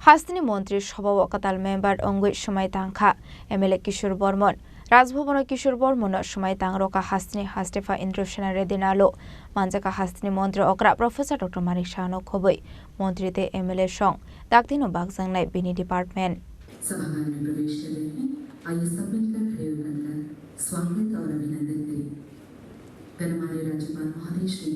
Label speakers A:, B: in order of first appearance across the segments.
A: Hasteni মন্ত্রীর সভাপকাতাল member অঙ্গই Swmai Tangrwkha MLA Kishore Barman Rajbhavan Kishore Barman Swmai Tangrwkha Hasteni Hastepha Indrasena Raddy Nallu Manjaka Hasteni মন্ত্রী অকরা professor doctor মানিক শাহনো খবই মন্ত্রীতে MLA song দাকতিনো বাগজাংনাই বিনি department
B: सभागार में प्रवेश कर रहे हैं। आइए सब मिलकर खड़े होकर स्वागत और अभिनंदन करें। हमारे राज्यपाल महोदय श्री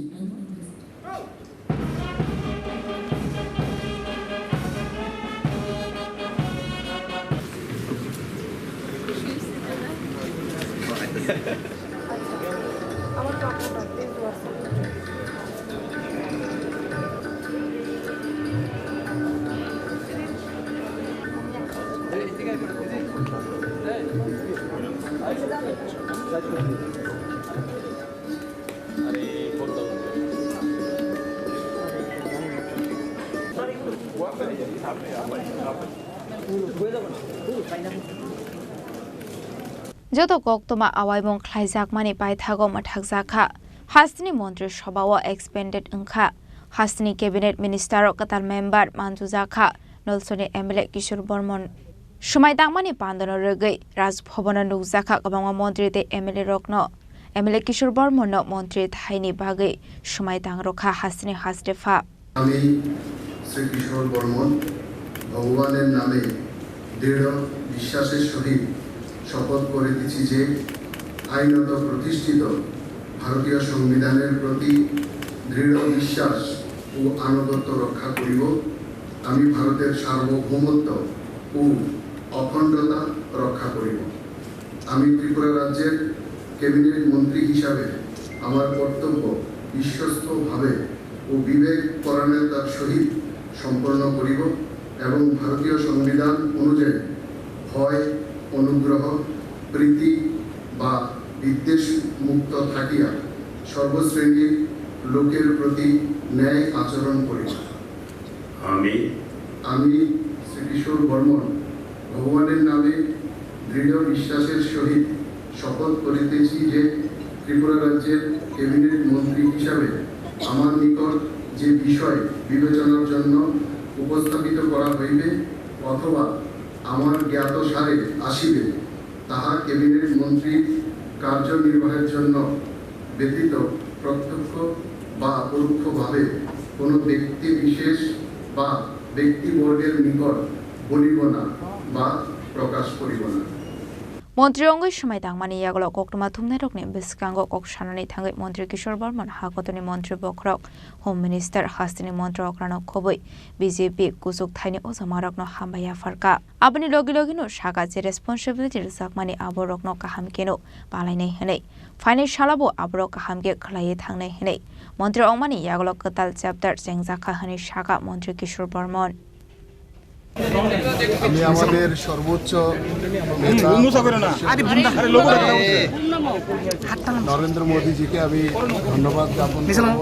A: যত গক্তমা আওয়াইমং খ্লাইজাকমানি পাইথাগো মাঠাকজাখা Hasteni মন্ত্রীর সভাও এক্সপেন্ডেড ওংখা Hasteni ক্যাবিনেট মিনিস্টার কাতাল মেম্বার মানজুজাখা নলসনি MLA Kishore Barman Swmai Tangmani পান্দন রগৈ রাজভবন নুকজাখা গবংমা মন্ত্রীতে MLA রকন MLA Kishore Barman মন্ত্রী থাইনি বাগৈ Swmai Tangrwkha Hasteni Hastepha
C: আমি শ্রী কিশোর বর্মন ভগবানের নামে দৃঢ় বিশ্বাসের সহিত শপথ করিতেছি যে আইনত প্রতিষ্ঠিত ভারতীয় সংবিধানের প্রতি দৃঢ় বিশ্বাস ও আনুগত্য রক্ষা করিব। আমি ভারতের সার্বভৌমত্ব ও অখণ্ডতা রক্ষা করিব। আমি ত্রিপুরা রাজ্যের ক্যাবিনেট মন্ত্রী হিসাবে আমার কর্তব্য বিশ্বস্তভাবে ও বিবেক পরায়ণতার সহিত সম্পন্ন করিব এবং ভারতীয় সংবিধান অনুযায়ী ভয় অনুগ্রহ প্রীতি বা বিদ্বেষ মুক্ত থাকিয়া সর্বশ্রেণীর লোকের প্রতি ন্যায় আচরণ করিব। আমি শ্রী কিশোর বর্মন ভগবানের নামে দৃঢ় বিশ্বাসের সহিত শপথ করিতেছি যে ত্রিপুরা রাজ্যের ক্যাবিনেট মন্ত্রী হিসাবে আমার নিকট যে বিষয় বিবেচনার জন্য উপস্থাপিত করা হইবে অথবা আমার জ্ঞাত সারে আসিবে তাহা ক্যাবিনেট মন্ত্রীর কার্যনির্বাহের জন্য ব্যতীত প্রত্যক্ষ বা পরোক্ষভাবে কোনো ব্যক্তি বিশেষ বা ব্যক্তিবর্গের নিকট বলিব না বা প্রকাশ করিব না।
A: মন্ত্রী অঙ্গই Swmai Tangmani ইয়াগল কক্টমা থুমনে রকনে বিসকাঙ্গ কক সানানি থাঙ্গই মন্ত্রী কিশোর বর্মন হাকতনি মন্ত্রী বখরক হোম মিনিস্টার Hasteni মন্ত্র অকরানো খবই বিজেপি কুসুক থাইনি ওজামারকনো হামবাইয়া ফারকা আপনি লগি লগিনো সাকা যে রেসপন্সিবিলিটি জাকমানি আবরকনো কাহামকেনো পালাইনাই হनै ফাইনাল সালাবো আবরক কাহামকে খলাইয়ে থাংনাই হनै মন্ত্রী অংমানি ইয়াগল কতাল চ্যাপ্টার চেংজাখা হनै সাকা মন্ত্রী কিশোর বর্মন
C: আমি আমাদের সর্বোচ্চ নরেন্দ্র মোদীজিকে আমি ধন্যবাদ জ্ঞাপন করব।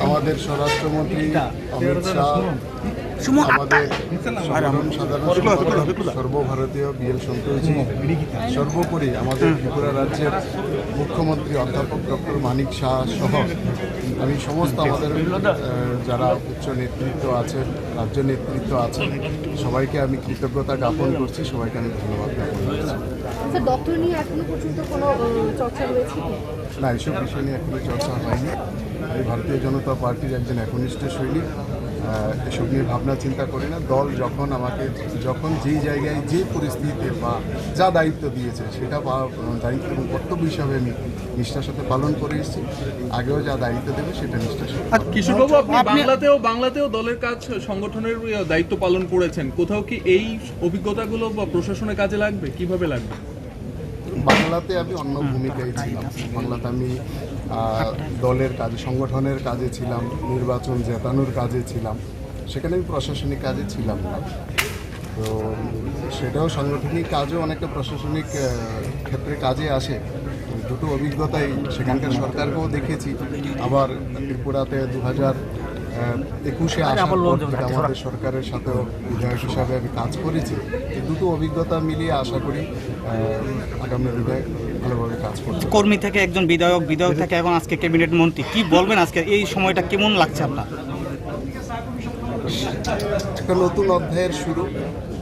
C: আমাদের স্বরাষ্ট্রমন্ত্রী অমিত শাহ আমাদের সাধারণ সর্বভারতীয় বিএল সন্তোষজি সর্বোপরি আমাদের ত্রিপুরা রাজ্যের মুখ্যমন্ত্রী অধ্যাপক ডক্টর মানিক শাহ সহ আমি সমস্ত আমাদের যারা উচ্চ নেতৃত্ব আছেন রাজ্য নেতৃত্ব আছেন সবাইকে আমি কৃতজ্ঞতা জ্ঞাপন করছি, সবাইকে আমি ধন্যবাদ জ্ঞাপন করছি। না, এইসব বিষয় নিয়ে এখনো চর্চা হয়নি। আমি ভারতীয় জনতা পার্টির একজন একনিষ্ঠ সৈনিক, এসব নিয়ে ভাবনা চিন্তা করি না। দল যখন যেই জায়গায় যে পরিস্থিতিতে বা যা দায়িত্ব দিয়েছে সেটা দায়িত্ব এবং কর্তব্য হিসাবে আমি নিষ্ঠার সাথে পালন করে এসেছি। আগেও যা দায়িত্ব দেবে সেটা নিষ্ঠার সাথে।
D: কিশোরবাবু, আপনি বাংলাতেও দলের কাজ সংগঠনের দায়িত্ব পালন করেছেন, কোথাও কি এই অভিজ্ঞতাগুলো বা প্রশাসনের কাজে লাগবে? কিভাবে লাগবে?
C: বাংলাতে আমি অন্য ভূমিকায় ছিলাম। বাংলাতে আমি দলের কাজে সংগঠনের কাজে ছিলাম, নির্বাচন জেতানোর কাজে ছিলাম, সেখানে আমি প্রশাসনিক কাজে ছিলাম না। তো সেটাও সাংগঠনিক কাজও অনেকটা প্রশাসনিক ক্ষেত্রে কাজে আসে। দুটো অভিজ্ঞতাই সেখানকার সরকারকেও দেখেছি, আবার ত্রিপুরাতে 2021-এ আমাদের সরকারের সাথেও বিধায়ক হিসাবে আমি কাজ করেছি। এই দুটো অভিজ্ঞতা মিলিয়ে আশা করি আগামী বিধায়ক ভালোভাবে কাজ করবে।
E: কর্মী থেকে একজন বিধায়ক থেকে এখন আজকে ক্যাবিনেট মন্ত্রী, কি বলবেন আজকে এই সময়টা কেমন লাগছে আপনার?
C: একটা নতুন অধ্যায়ের শুরু।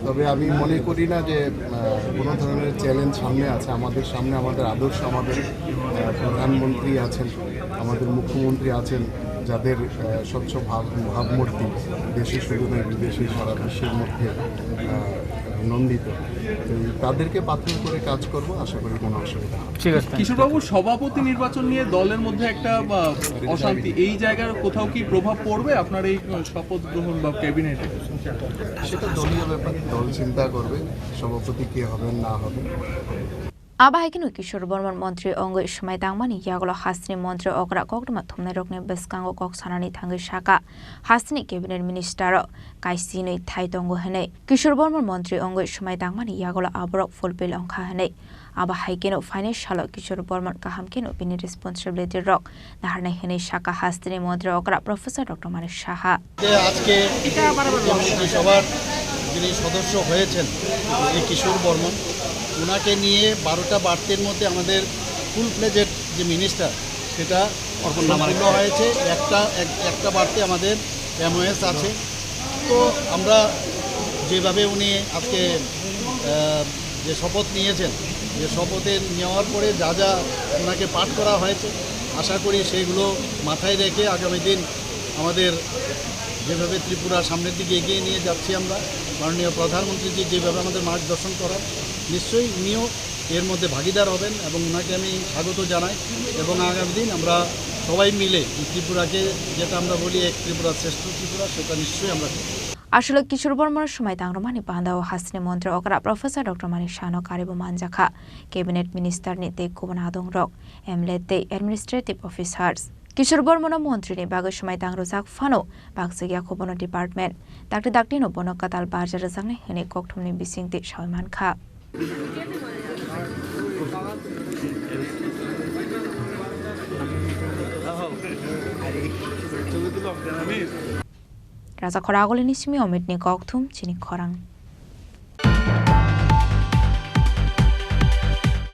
C: তবে আমি মনে করি না যে কোনো ধরনের চ্যালেঞ্জ সামনে আছে। আমাদের সামনে আমাদের আদর্শ, আমাদের প্রধানমন্ত্রী আছেন, আমাদের মুখ্যমন্ত্রী আছেন, যাদের স্বচ্ছ ভাবমূর্তি দেশে শুধু নয় বিদেশে সারা বিশ্বের মধ্যে নন্দিত। তাদেরকে পাথর করে কাজ করব, আশা করি কোনো অসুবিধা হবে।
E: ঠিক আছে।
D: কিশোরবাবু, সভাপতি নির্বাচন নিয়ে দলের মধ্যে একটা অশান্তি, এই জায়গার কোথাও কি প্রভাব পড়বে আপনার এই শপথ গ্রহণ বা ক্যাবিনেটে?
C: সেটা দলীয় ব্যাপার, দল চিন্তা করবে সভাপতি কে হবেন না হবেন।
A: Abahaikin Kishore Barman Montri Ongo Swmai Tangmani Yagolo Hasteni Montri Okra Kokduma Thumnerokne Beskango Kok Sanani Thangi Shaka Hasteni Cabinet Minister Kaisini Taitongo Hene Kishore Barman Montri Ongo Swmai Tangmani Yagolo Abrok Fulpil Onka Hene Abahaikin Financial Kishore Barman Kahamkin Opinion Responsibility Rock Naharne Hene Shaka Hasteni Montri Okra Professor Dr. Manish Shaha
F: আজকে মন্ত্রিসভার যিনি সদস্য হয়েছেন কিশোর বর্মন, ওনাকে নিয়ে 12টা বার্তের মধ্যে আমাদের full fledged যে মিনিস্টার সেটা সম্পূর্ণ হয়েছে। একটা বার্তে আমাদের এমওএস আছে। তো আমরা যেভাবে উনি আজকে যে শপথ নিয়েছেন, যে শপথে নেওয়ার পরে যা যা ওনাকে পাঠ করা হয়েছে, আশা করি সেগুলো মাথায় রেখে আগামী দিন আমাদের যেভাবে ত্রিপুরা সামনের দিকে এগিয়ে নিয়ে যাচ্ছি আমরা, মাননীয় প্রধানমন্ত্রীজি যেভাবে আমাদের মার্গদর্শন করার, নিশ্চয়ই উনিও এর মধ্যে ভাগিদার হবেন এবং ওনাকে আমি স্বাগত জানাই। এবং আগামী দিন আমরা সবাই মিলে ত্রিপুরাকে, যেটা আমরা বলি এক ত্রিপুরা শ্রেষ্ঠ ত্রিপুরা, সেটা নিশ্চয়ই আমরা
A: আসলে কিশোর বর্মার সময় তাংরমানি বান্ধা ও হাসনি মন্ত্রী অকরা প্রফেসর ডক্টর মানিক শানো কারিবো মানজাখা ক্যাবিনেট মিনিস্টার নিতে কুবন আদং রক এমলেতে অ্যাডমিনিস্ট্রেটিভ অফিসার্স কিশোর বর্মন মন্ত্রী নি বাগের সময় তাংরো জাক ফানো বাগসিয়া কুবন ডিপার্টমেন্ট ডাক্তার ডাক্তিনো বনকাতাল বাজার জাংনে হেনে ককথমনি বিসিংতি সয়মানখা Raza Khorang Nismi Omit ni Kokthum Chini Khorang